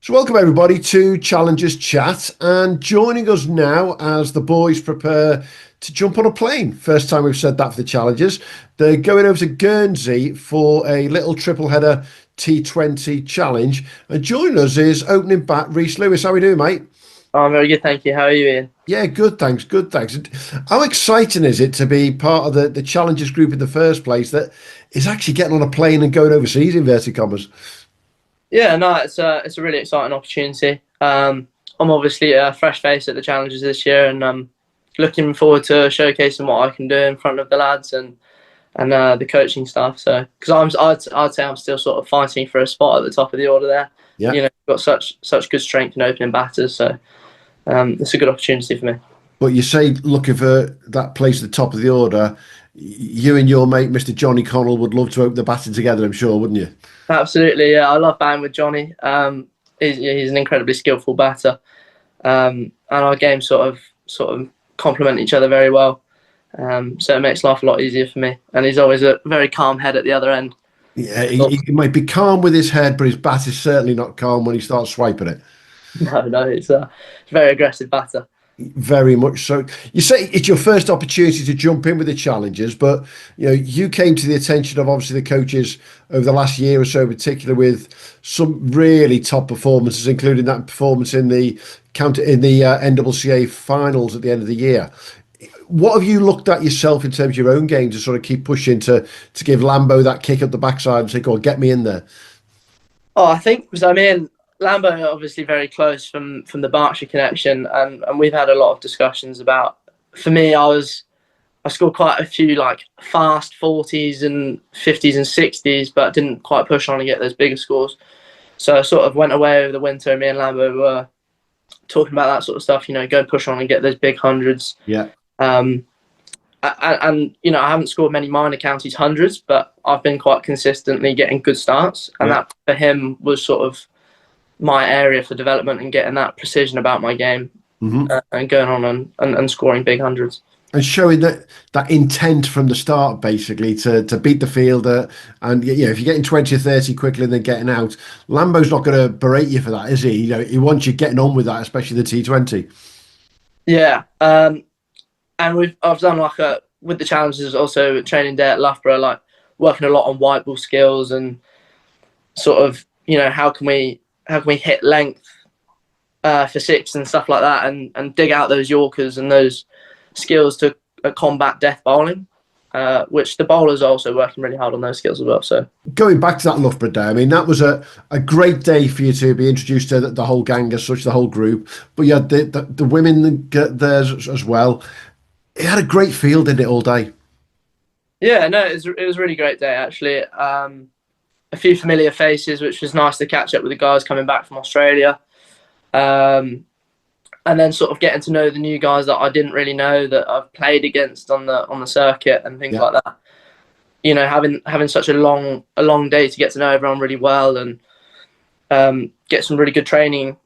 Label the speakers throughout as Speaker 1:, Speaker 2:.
Speaker 1: So, welcome everybody to Challengers Chat, and joining us now as the boys prepare to jump on a plane. First time we've said that for the Challengers. They're going over to Guernsey for a little triple header T20 challenge. And joining us is opening bat Rhys Lewis. How are we doing, mate?
Speaker 2: Oh, I'm very good, thank you. How are you, Ian?
Speaker 1: Yeah, good, thanks. Good, thanks. And how exciting is it to be part of the Challengers group in the first place that is actually getting on a plane and going overseas, inverted commas?
Speaker 2: Yeah, no, it's a really exciting opportunity. I'm obviously a fresh face at the challenges this year, and I'm looking forward to showcasing what I can do in front of the lads and the coaching staff. So, because I'd say I'm still sort of fighting for a spot at the top of the order there.
Speaker 1: Yeah.
Speaker 2: Got such good strength in opening batters, so it's a good opportunity for me.
Speaker 1: But you say looking for that place at the top of the order. You and your mate, Mr. Johnny Connell, would love to open the batting together, I'm sure, wouldn't you?
Speaker 2: Absolutely, yeah. I love batting with Johnny. He's an incredibly skillful batter, and our games sort of complement each other very well. So it makes life a lot easier for me. And he's always a very calm head at the other end.
Speaker 1: Yeah, he might be calm with his head, but his bat is certainly not calm when he starts swiping it.
Speaker 2: No, it's a very aggressive batter.
Speaker 1: Very much so. You say it's your first opportunity to jump in with the challenges, but you came to the attention of obviously the coaches over the last year or so, in particular with some really top performances, including that performance in the NCCA finals at the end of the year. What have you looked at yourself in terms of your own game to sort of keep pushing to give Lambo that kick up the backside and say, "Go on, get me in there"?
Speaker 2: Oh, I think because I mean Lambo are obviously very close from the Berkshire connection, and we've had a lot of discussions about. For me, I scored quite a few like fast 40s and 50s and 60s, but didn't quite push on and get those bigger scores. So I sort of went away over the winter, and me and Lambo were talking about that sort of stuff. Go push on and get those big hundreds.
Speaker 1: Yeah.
Speaker 2: Um, and I haven't scored many minor counties hundreds, but I've been quite consistently getting good starts, and
Speaker 1: Yeah.
Speaker 2: that for him was sort of my area for development and getting that precision about my game,
Speaker 1: Hmm.
Speaker 2: and going on and scoring big hundreds.
Speaker 1: And showing that intent from the start, basically, to beat the fielder. And if you're getting 20 or 30 quickly and then getting out, Lambo's not going to berate you for that, is he? He wants you getting on with that, especially the T20.
Speaker 2: Yeah, and I've done with the challenges also training day at Loughborough, like working a lot on white ball skills and sort of how can we hit length for six and stuff like that, and dig out those Yorkers and those skills to combat death bowling, which the bowlers are also working really hard on those skills as well. So
Speaker 1: Going back to that Loughborough day, I mean, that was a great day for you to be introduced to the whole gang as such, the whole group. But you had the women there as well. It had a great feel, didn't it, all day?
Speaker 2: yeah, no, it was a really great day actually. A few familiar faces, which was nice to catch up with the guys coming back from Australia. And then sort of getting to know the new guys that I didn't really know that I've played against on the circuit and things
Speaker 1: Yeah.
Speaker 2: like that. Having such a long day to get to know everyone really well and get some really good training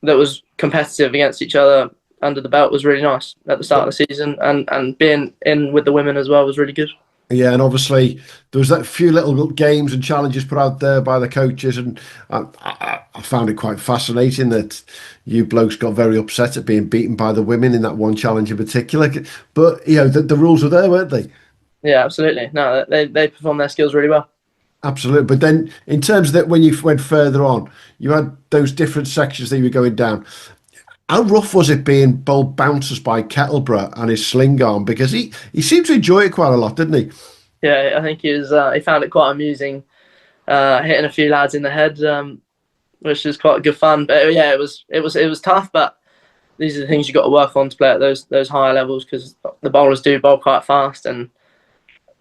Speaker 2: that was competitive against each other under the belt was really nice at the start of the season, and being in with the women as well was really good.
Speaker 1: Yeah, and obviously there was that few little games and challenges put out there by the coaches, and I found it quite fascinating that you blokes got very upset at being beaten by the women in that one challenge in particular. But the rules were there, weren't they?
Speaker 2: Yeah, absolutely. No, they performed their skills really well.
Speaker 1: Absolutely. But then, in terms of that, when you went further on, you had those different sections that you were going down. How rough was it being bowled bouncers by Kettleborough and his sling arm? Because he seemed to enjoy it quite a lot, didn't he?
Speaker 2: Yeah, I think he found it quite amusing, hitting a few lads in the head, which was quite good fun. But yeah, it was tough. But these are the things you got to work on to play at those higher levels, because the bowlers do bowl quite fast, and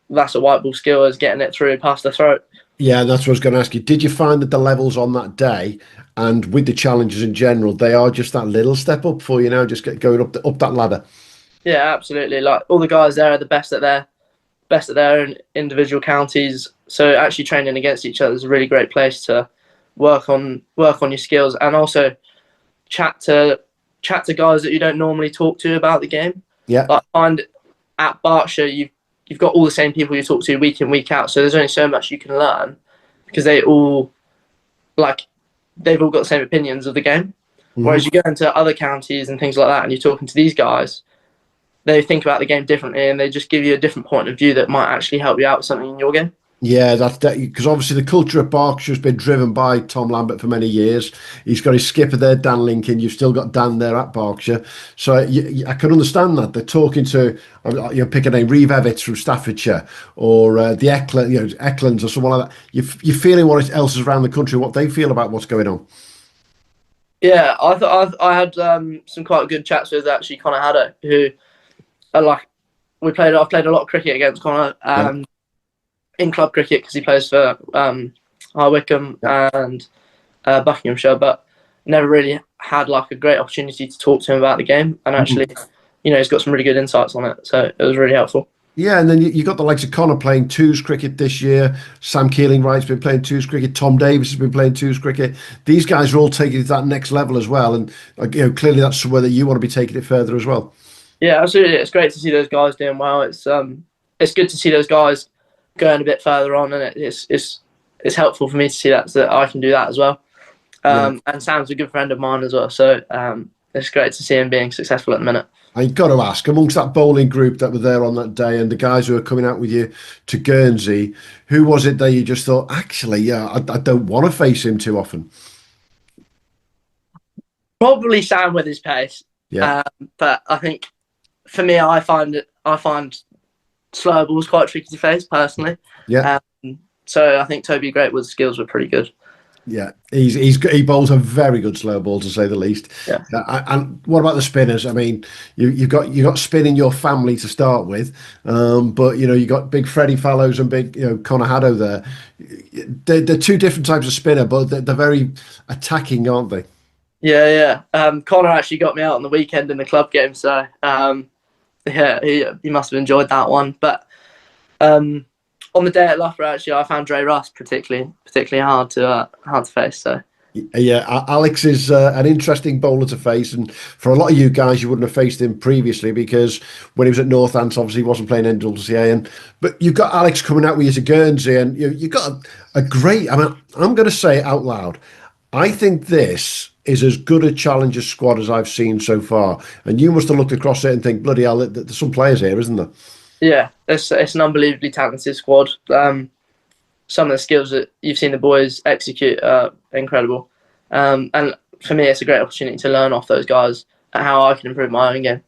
Speaker 2: that's a white ball skill, is getting it through past the throat.
Speaker 1: Yeah, that's what I was going to ask you. Did you find that the levels on that day and with the challenges in general, they are just that little step up for you now, just going up that ladder?
Speaker 2: Yeah, absolutely. Like all the guys there are the best at their own individual counties. So actually training against each other is a really great place to work on your skills, and also chat to guys that you don't normally talk to about the game.
Speaker 1: Yeah.
Speaker 2: Like find at Berkshire, you've got all the same people you talk to week in, week out. So there's only so much you can learn, because they all like they've all got the same opinions of the game.
Speaker 1: Mhm.
Speaker 2: Whereas you go into other counties and things like that, and you're talking to these guys, they think about the game differently, and they just give you a different point of view that might actually help you out with something in your game.
Speaker 1: Yeah, that's that because obviously the culture at Berkshire has been driven by Tom Lambert for many years. He's got his skipper there, Dan Lincoln. You've still got Dan there at Berkshire, so I can understand that they're talking to pick a name, Reeve Evans from Staffordshire, or the Eklund, Eklunds or someone like that. You're feeling what else is around the country, what they feel about what's going on.
Speaker 2: Yeah, I thought I had some quite good chats with actually Connor Haddock, who are like I've played a lot of cricket against Connor
Speaker 1: Yeah,
Speaker 2: in club cricket because he plays for High Wycombe
Speaker 1: yeah.
Speaker 2: and Buckinghamshire, but never really had like a great opportunity to talk to him about the game. And
Speaker 1: Mhm.
Speaker 2: actually, he's got some really good insights on it, so it was really helpful.
Speaker 1: Yeah, and then you got the likes of Connor playing twos cricket this year. Sam Keeling-Wright's been playing twos cricket. Tom Davis has been playing twos cricket. These guys are all taking it to that next level as well, and clearly that's somewhere that you want to be taking it further as well.
Speaker 2: Yeah, absolutely. It's great to see those guys doing well. It's good to see those guys going a bit further on, and it's helpful for me to see that I can do that as well.
Speaker 1: Yeah.
Speaker 2: And Sam's a good friend of mine as well, so it's great to see him being successful at the minute.
Speaker 1: I got to ask, amongst that bowling group that were there on that day and the guys who were coming out with you to Guernsey, who was it that you just thought, actually, yeah, I don't want to face him too often?
Speaker 2: Probably Sam with his pace,
Speaker 1: Yeah,
Speaker 2: but I think for me, I find slower balls quite tricky to face personally.
Speaker 1: yeah,
Speaker 2: So I think Toby Greatwood's skills were pretty good.
Speaker 1: yeah. He bowls a very good slow ball to say the least.
Speaker 2: Yeah.
Speaker 1: And what about the spinners? I mean, you've got spin in your family to start with, but you got big Freddie Fallows and big Connor Haddo there. They're two different types of spinner, but they're very attacking, aren't they?
Speaker 2: Yeah, yeah. Connor actually got me out on the weekend in the club game, so yeah, he must have enjoyed that one. But on the day at Loughborough, actually, I found Dre Russ particularly hard to face. So
Speaker 1: Yeah, Alex is an interesting bowler to face, and for a lot of you guys, you wouldn't have faced him previously because when he was at Northants, obviously he wasn't playing NWCA. But you've got Alex coming out with you to Guernsey, and you've got a great. I mean, I'm going to say it out loud. I think this is as good a challenger squad as I've seen so far, and you must have looked across it and think, bloody hell, there's some players here, isn't there?
Speaker 2: yeah, it's an unbelievably talented squad. Some of the skills that you've seen the boys execute are incredible. And for me, it's a great opportunity to learn off those guys and how I can improve my own game.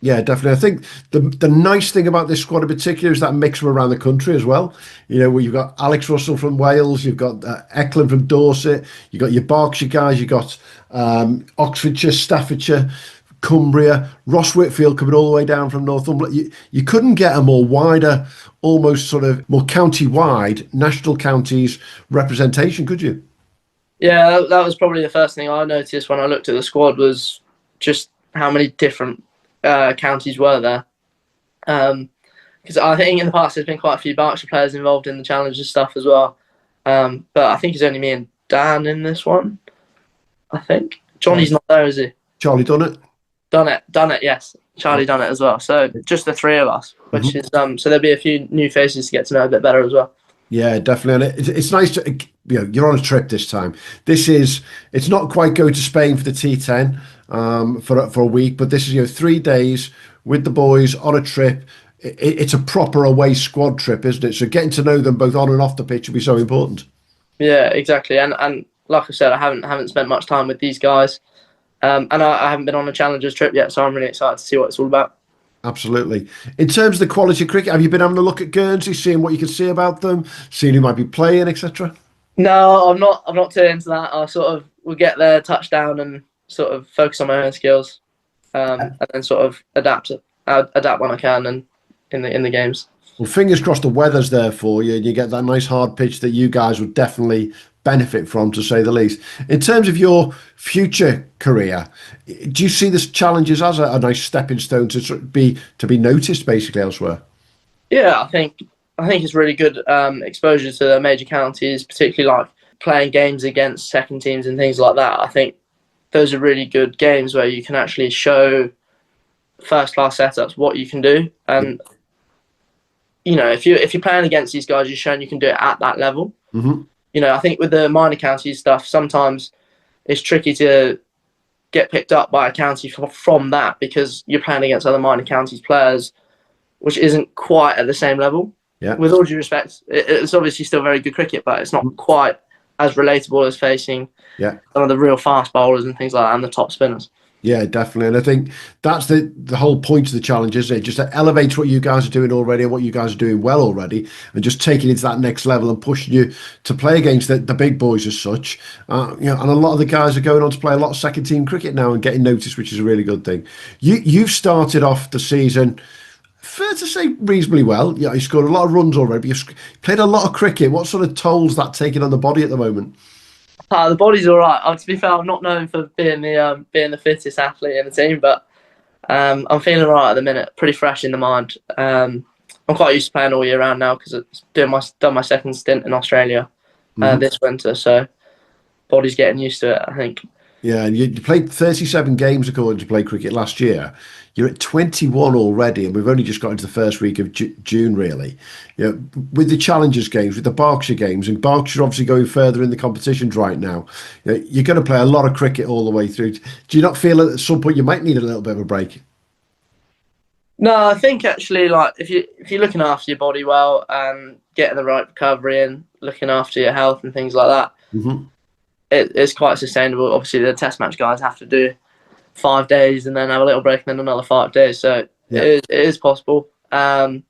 Speaker 1: Yeah, definitely. I think the nice thing about this squad in particular is that mix from around the country as well. Where you've got Alex Russell from Wales, you've got Eklund from Dorset, you've got your Berkshire guys, you've got Oxfordshire, Staffordshire, Cumbria, Ross Whitfield coming all the way down from Northumberland. You couldn't get a more wider, almost sort of more county-wide, national counties representation, could you?
Speaker 2: Yeah, that was probably the first thing I noticed when I looked at the squad was just how many different counties were there. Because I think in the past there's been quite a few Berkshire players involved in the challenges stuff as well. But I think it's only me and Dan in this one. I think Johnny's not there, is he?
Speaker 1: Charlie done it.
Speaker 2: Done it. Yes, Charlie done it as well. So just the three of us, which is so there'll be a few new faces to get to know a bit better as well.
Speaker 1: Yeah, definitely. And it's nice to, you're on a trip this time. It's not quite going to Spain for the T10 for a week, but this is, 3 days with the boys on a trip. It's a proper away squad trip, isn't it? So getting to know them both on and off the pitch will be so important.
Speaker 2: Yeah, exactly. And like I said, I haven't spent much time with these guys, and I haven't been on a Challengers trip yet, so I'm really excited to see what it's all about.
Speaker 1: Absolutely. In terms of the quality of cricket, have you been having a look at Guernsey, seeing what you can see about them, seeing who might be playing, etc.?
Speaker 2: No, I'm not. I'm not too into that. I sort of will get there, touchdown, and sort of focus on my own skills, and then sort of adapt when I can, and in the games.
Speaker 1: Well, fingers crossed the weather's there for you and you get that nice hard pitch that you guys would definitely benefit from, to say the least. In terms of your future career, do you see this challenges as a nice stepping stone to be noticed basically elsewhere?
Speaker 2: Yeah, I think it's really good exposure to the major counties, particularly like playing games against second teams and things like that. I think those are really good games where you can actually show first class setups what you can do. And if you're playing against these guys, you're showing you can do it at that level.
Speaker 1: Mm-hmm.
Speaker 2: I think with the minor county stuff, sometimes it's tricky to get picked up by a county from that because you're playing against other minor counties players, which isn't quite at the same level.
Speaker 1: Yeah.
Speaker 2: With all due respect, it's obviously still very good cricket, but it's not quite as relatable as facing some of the real fast bowlers and things like that and the top spinners.
Speaker 1: Yeah, definitely. And I think that's the whole point of the challenge, isn't it? Just to elevate what you guys are doing already and what you guys are doing well already, and just taking it to that next level and pushing you to play against the big boys as such. And a lot of the guys are going on to play a lot of second team cricket now and getting noticed, which is a really good thing. You've started off the season, fair to say, reasonably well. Yeah, you scored a lot of runs already, but you've played a lot of cricket. What sort of tolls that taking on the body at the moment?
Speaker 2: The body's all right. To be fair, I'm not known for being the fittest athlete in the team, but I'm feeling all right at the minute. Pretty fresh in the mind. I'm quite used to playing all year round now because I've done my second stint in Australia this winter, so body's getting used to it, I think.
Speaker 1: Yeah, and you played 37 games according to Play Cricket last year. You're at 21 already, and we've only just got into the first week of June, really. With the Challengers games, with the Berkshire games, and Berkshire obviously going further in the competitions right now, you're going to play a lot of cricket all the way through. Do you not feel at some point you might need a little bit of a break?
Speaker 2: No, I think actually, like if you're looking after your body well and getting the right recovery and looking after your health and things like that, it's quite sustainable. Obviously, the test match guys have to do 5 days and then have a little break and then another 5 days. So it is possible. I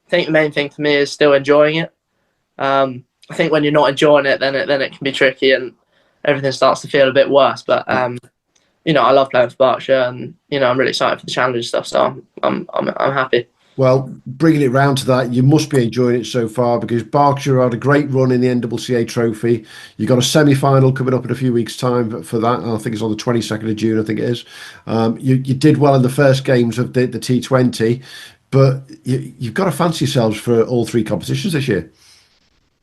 Speaker 2: think the main thing for me is still enjoying it. I think when you're not enjoying it, then it can be tricky and everything starts to feel a bit worse. But I love playing for Berkshire, and I'm really excited for the challenge stuff. So I'm happy.
Speaker 1: Well, bringing it round to that, you must be enjoying it so far because Berkshire had a great run in the NCCA Trophy. You got a semi-final coming up in a few weeks' time for that. I think it's on the 22nd of June, I think it is. You did well in the first games of the T20, but you've got to fancy yourselves for all three competitions this year.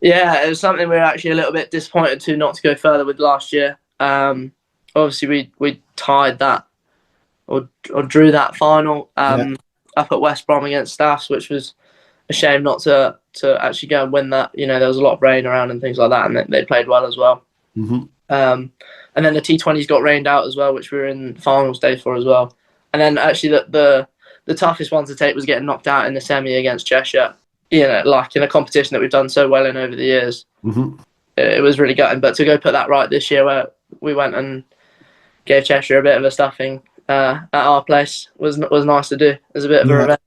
Speaker 2: Yeah, it was something we were actually a little bit disappointed not to go further with last year. Obviously, we tied that or drew that final. Up at West Brom against Staffs, which was a shame not to actually go and win that. There was a lot of rain around and things like that, and they played well as well. And then the T20s got rained out as well, which we were in finals day for as well. And then actually the toughest one to take was getting knocked out in the semi against Cheshire. Like in a competition that we've done so well in over the years. It was really gutting, but to go put that right this year, where we went and gave Cheshire a bit of a stuffing at our place was nice to do as a bit of a revenge.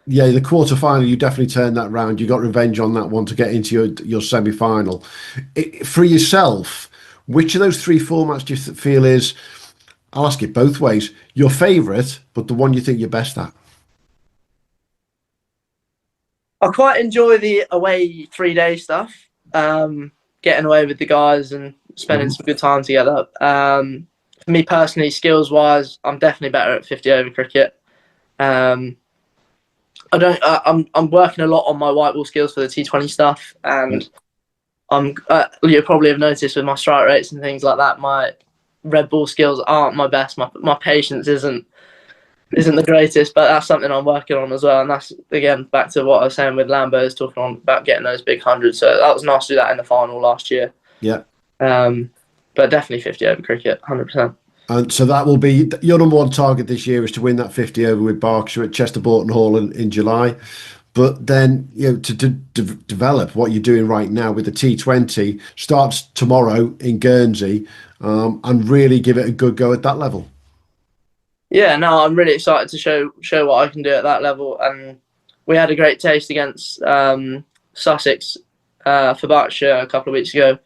Speaker 1: Yeah, the quarter final, you definitely turned that round. You got revenge on that one to get into your semi final. For yourself, which of those three formats do you feel is, I'll ask it both ways, your favourite, but the one you think you're best at?
Speaker 2: I quite enjoy the away 3-day stuff, getting away with the guys and spending some good time together. For me personally, skills-wise, I'm definitely better at 50 over cricket. I'm working a lot on my white ball skills for the T20 stuff, and you probably have noticed with my strike rates and things like that, my red ball skills aren't my best. My patience isn't the greatest, but that's something I'm working on as well. And that's again back to what I was saying with Lambo's talking on about getting those big hundreds. So that was nice to do that in the final last year.
Speaker 1: Yeah.
Speaker 2: But definitely 50 over cricket, 100%.
Speaker 1: And so that will be your number one target this year, is to win that 50 over with Berkshire at Chester Boughton Hall in July. But then, to develop what you're doing right now with the T20 starts tomorrow in Guernsey, and really give it a good go at that level.
Speaker 2: Yeah, no, I'm really excited to show what I can do at that level. And we had a great taste against Sussex for Berkshire a couple of weeks ago,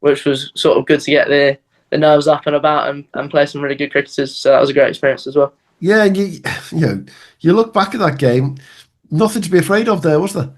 Speaker 2: which was sort of good to get the nerves up and about and play some really good cricketers. So that was a great experience as well.
Speaker 1: Yeah, and you look back at that game, nothing to be afraid of there, was there?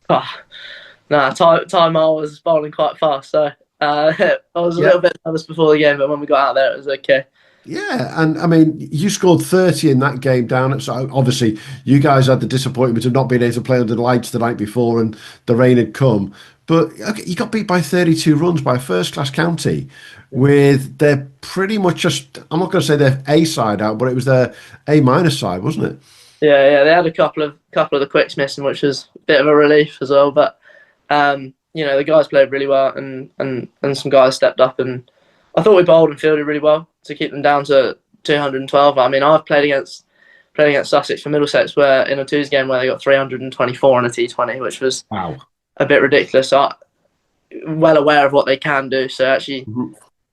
Speaker 2: Time I was bowling quite fast, so I was a little bit nervous before the game, but when we got out there, it was okay.
Speaker 1: Yeah, and I mean, you scored 30 in that game down at, so obviously you guys had the disappointment of not being able to play under the lights the night before and the rain had come. But you got beat by 32 runs by a first-class county with their pretty much just, I'm not going to say their A side out, but it was their A- side, wasn't it?
Speaker 2: Yeah, they had a couple of the quicks missing, which was a bit of a relief as well. But the guys played really well, and some guys stepped up, and I thought we bowled and fielded really well to keep them down to 212. I mean, I've played against Sussex for Middlesex, where in a twos game where they got 324 on a T20, which was
Speaker 1: Wow.
Speaker 2: a bit ridiculous. So I'm well aware of what they can do. So actually,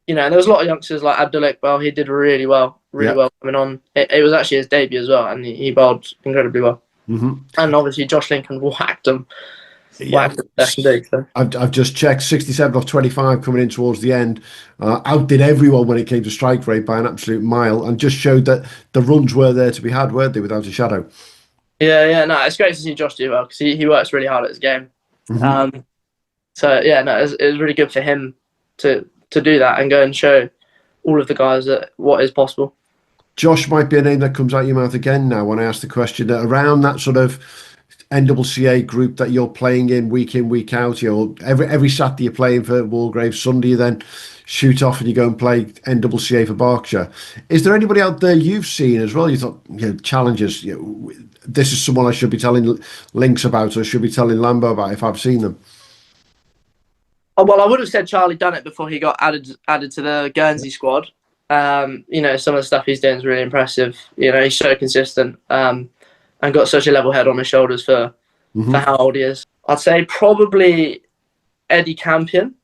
Speaker 2: there was a lot of youngsters like Abdul Iqbal. He did really well coming on. It was actually his debut as well, and he bowled incredibly well. And obviously, Josh Lincoln whacked him. So.
Speaker 1: I've just checked 67 off 25 coming in towards the end. Outdid everyone when it came to strike rate by an absolute mile, and just showed that the runs were there to be had, weren't they, without a shadow?
Speaker 2: Yeah, no, it's great to see Josh do well because he works really hard at his game. So yeah, no, it was really good for him to do that and go and show all of the guys that what is possible. Josh
Speaker 1: might be a name that comes out your mouth again now when I ask the question that around that sort of NCCA group that you're playing in, week out. Every Saturday you're playing for Walgrave, Sunday you then shoot off and you go and play NCCA for Berkshire. Is there anybody out there you've seen as well? You thought, challenges. This is someone I should be telling Lynx about, or should be telling Lambo about if I've seen them.
Speaker 2: Oh, well, I would have said Charlie Dunnett before he got added to the Guernsey squad. Some of the stuff he's doing is really impressive. He's so consistent. And got such a level head on his shoulders for how old he is. I'd say probably Eddie Campion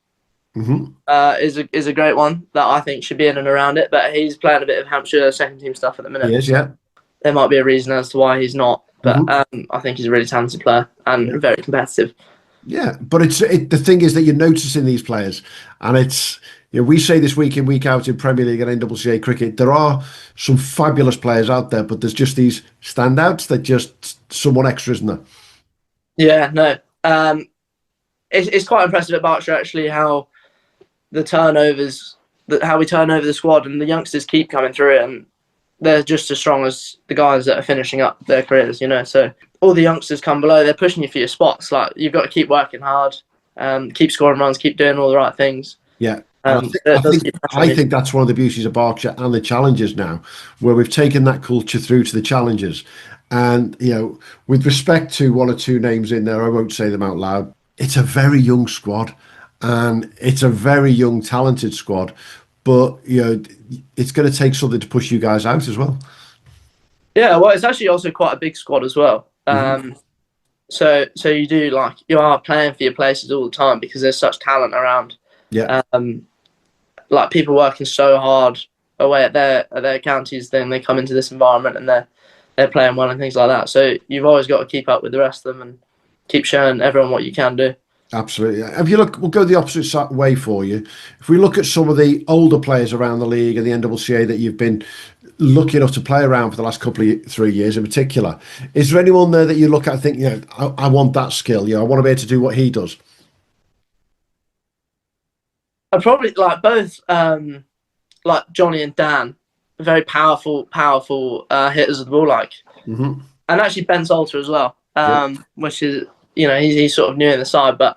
Speaker 2: is a great one that I think should be in and around it, but he's playing a bit of Hampshire second team stuff at the minute.
Speaker 1: He is, yeah.
Speaker 2: There might be a reason as to why he's not, but I think he's a really talented player and very competitive.
Speaker 1: Yeah, but the thing is that you're noticing these players, and it's we say this week in, week out in Premier League and NCCA cricket, there are some fabulous players out there, but there's just these standouts that just someone extra, isn't there?
Speaker 2: Yeah, no. It's quite impressive at Berkshire actually how the turnovers, how we turn over the squad, and the youngsters keep coming through it, and they're just as strong as the guys that are finishing up their careers, So all the youngsters come below, they're pushing you for your spots. Like, you've got to keep working hard, keep scoring runs, keep doing all the right things.
Speaker 1: Yeah. I think that's one of the beauties of Berkshire and the challenges now, where we've taken that culture through to the challenges. And, with respect to one or two names in there, I won't say them out loud. It's a very young squad, and it's a very young, talented squad. But, it's going to take something to push you guys out as well.
Speaker 2: Yeah, well, it's actually also quite a big squad as well. So you are playing for your places all the time because there's such talent around.
Speaker 1: Yeah.
Speaker 2: Like, people working so hard away at their counties, then they come into this environment and they're playing well and things like that. So you've always got to keep up with the rest of them and keep showing everyone what you can do.
Speaker 1: Absolutely. If you look, we'll go the opposite way for you. If we look at some of the older players around the league and the NCCA that you've been lucky enough to play around for the last 3 years in particular, is there anyone there that you look at and think, I want that skill, I want to be able to do what he does?
Speaker 2: I'd probably like both, like Johnny and Dan, very powerful hitters of the ball, and actually Ben Salter as well, which is he's sort of new in the side, but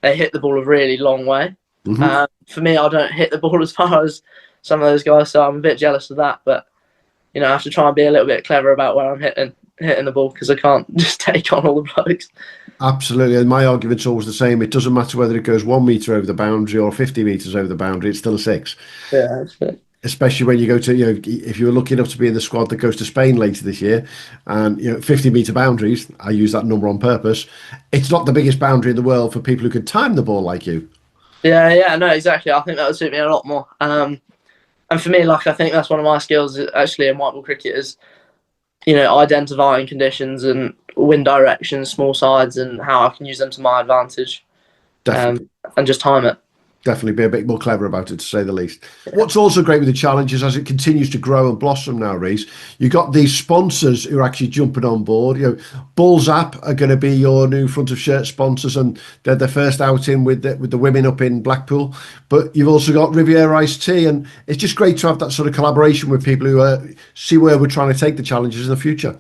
Speaker 2: they hit the ball a really long way. For me, I don't hit the ball as far as some of those guys, so I'm a bit jealous of that. But I have to try and be a little bit clever about where I'm hitting the ball because I can't just take on all the blokes.
Speaker 1: Absolutely, and my argument's always the same. It doesn't matter whether it goes 1 metre over the boundary or 50 metres over the boundary, it's still a six.
Speaker 2: Yeah, that's it.
Speaker 1: Especially when you go to, if you're lucky enough to be in the squad that goes to Spain later this year, and 50-metre boundaries, I use that number on purpose, it's not the biggest boundary in the world for people who can time the ball like you.
Speaker 2: Yeah, no, exactly. I think that would suit me a lot more. And for me, I think that's one of my skills actually in white ball cricket is, identifying conditions and wind directions, small sides, and how I can use them to my advantage.
Speaker 1: Definitely.
Speaker 2: And just time it.
Speaker 1: Definitely be a bit more clever about it, to say the least. What's also great with the challenge is as it continues to grow and blossom now, Rhys, you've got these sponsors who are actually jumping on board. Bulls App are going to be your new front of shirt sponsors, and they're the first outing with the women up in Blackpool. But you've also got Riviera Iced Tea, and it's just great to have that sort of collaboration with people who see where we're trying to take the challenges in the future.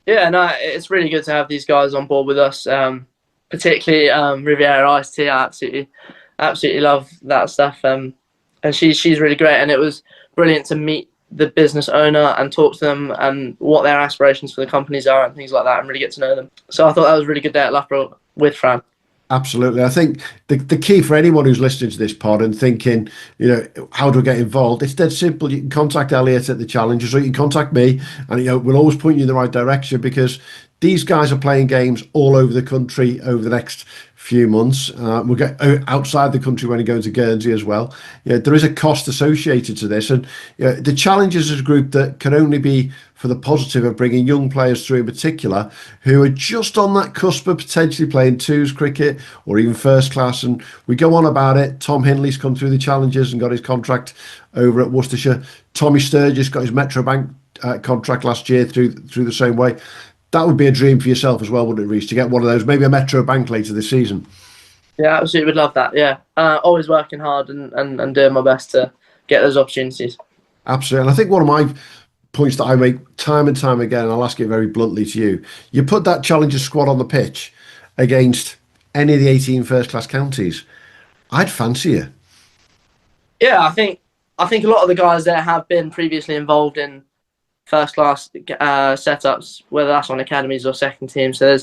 Speaker 1: Yeah,
Speaker 2: no, it's really good to have these guys on board with us, particularly Riviera Iced Tea. I absolutely love that stuff, and she's really great, and it was brilliant to meet the business owner and talk to them and what their aspirations for the companies are and things like that, and really get to know them. So I thought that was a really good day at Loughborough with Fran.
Speaker 1: Absolutely. I think the key for anyone who's listening to this pod and thinking, how do I get involved? It's dead simple. You can contact Elliot at the Challengers, or you can contact me, and we'll always point you in the right direction, because these guys are playing games all over the country over the next few months. We'll get outside the country when you go to Guernsey as well. There is a cost associated to this, and the Challengers is a group that can only be for the positive of bringing young players through, in particular, who are just on that cusp of potentially playing twos cricket or even first class. And we go on about it. Tom Hinley's come through the Challengers and got his contract over at Worcestershire. Tommy Sturgis got his Metro Bank contract last year through the same way. That would be a dream for yourself as well, wouldn't it, Rhys, to get one of those, maybe a Metro Bank later this season?
Speaker 2: Yeah, absolutely would love that. Yeah, always working hard and doing my best to get those opportunities.
Speaker 1: Absolutely. And I think one of my points that I make time and time again, and I'll ask it very bluntly to you, you put that Challenger squad on the pitch against any of the 18 first-class counties, I'd fancy you.
Speaker 2: Yeah, I think a lot of the guys there have been previously involved in first class setups, whether that's on academies or second team. So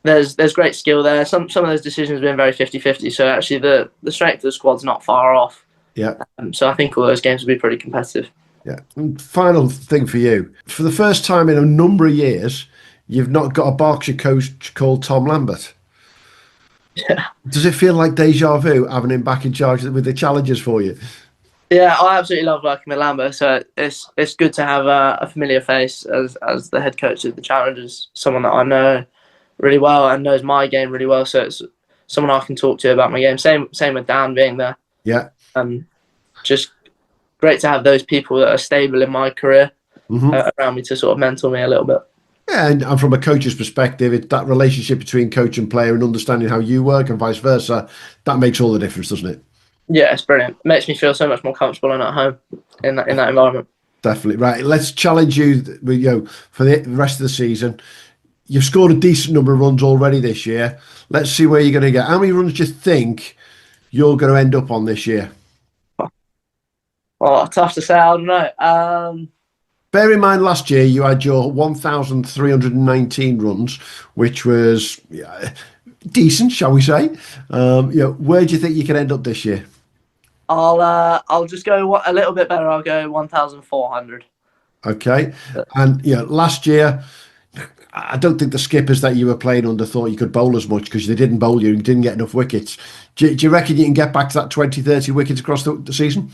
Speaker 2: there's great skill there. Some of those decisions have been very 50-50. So actually the strength of the squad's not far off.
Speaker 1: Yeah.
Speaker 2: So I think all those games will be pretty competitive.
Speaker 1: Yeah. And final thing for you. For the first time in a number of years, you've not got a Berkshire coach called Tom Lambert.
Speaker 2: Yeah.
Speaker 1: Does it feel like deja vu having him back in charge with the Challengers for you?
Speaker 2: Yeah, I absolutely love working with Lambert. So it's good to have a familiar face as the head coach of the Challengers, someone that I know really well and knows my game really well. So it's someone I can talk to about my game. Same with Dan being there.
Speaker 1: Yeah.
Speaker 2: Just great to have those people that are stable in my career around me to sort of mentor me a little bit.
Speaker 1: Yeah, and from a coach's perspective, it's that relationship between coach and player and understanding how you work and vice versa. That makes all the difference, doesn't it?
Speaker 2: Yeah, it's brilliant. It makes me feel so much more comfortable and at home in that environment.
Speaker 1: Definitely. Right. Let's challenge you, for the rest of the season. You've scored a decent number of runs already this year. Let's see where you're going to get. How many runs do you think you're going to end up on this year?
Speaker 2: Oh, tough to say. I don't know.
Speaker 1: Bear in mind, last year you had your 1,319 runs, which was decent, shall we say? Where do you think you can end up this year?
Speaker 2: I'll just go a little bit better. I'll go 1,400.
Speaker 1: Okay. And last year, I don't think the skippers that you were playing under thought you could bowl as much, because they didn't bowl you and you didn't get enough wickets. Do you reckon you can get back to that 20, 30 wickets across the season?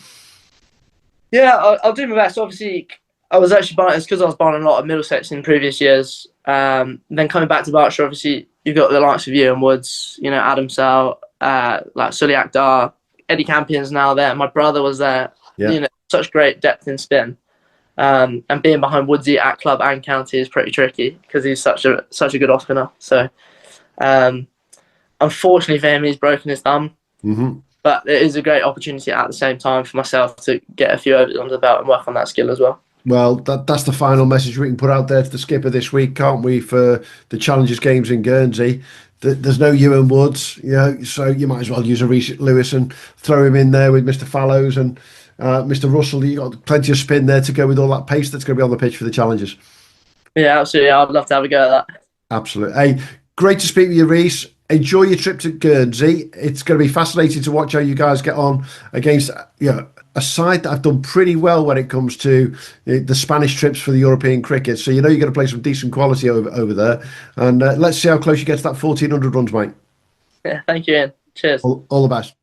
Speaker 2: Yeah, I'll do my best. Obviously, I was actually bowling, it's because I was bowling a lot of Middlesex in previous years. Then coming back to Berkshire, obviously, you've got the likes of you and Woods, Adam Sal, like Sully Akhtar, Eddie Campion's now there. My brother was there.
Speaker 1: Yeah.
Speaker 2: Such great depth in spin. And being behind Woodsy at club and county is pretty tricky because he's such a good off spinner. So, unfortunately for him, he's broken his thumb.
Speaker 1: Mm-hmm.
Speaker 2: But it is a great opportunity at the same time for myself to get a few overs under the belt and work on that skill as well.
Speaker 1: Well, that's the final message we can put out there to the skipper this week, can't we, for the Challengers games in Guernsey? There's no Ewan Woods, so you might as well use a Rhys Lewis and throw him in there with Mr. Fallows and Mr. Russell. You've got plenty of spin there to go with all that pace that's going to be on the pitch for the Challengers.
Speaker 2: Yeah, absolutely. I'd love to have a go at that.
Speaker 1: Absolutely. Hey, great to speak with you, Rhys. Enjoy your trip to Guernsey. It's going to be fascinating to watch how you guys get on against a side that have done pretty well when it comes to the Spanish trips for the European cricket. So you're going to play some decent quality over there. And let's see how close you get to that 1,400 runs, mate.
Speaker 2: Yeah, thank you, Ian. Cheers.
Speaker 1: All the best.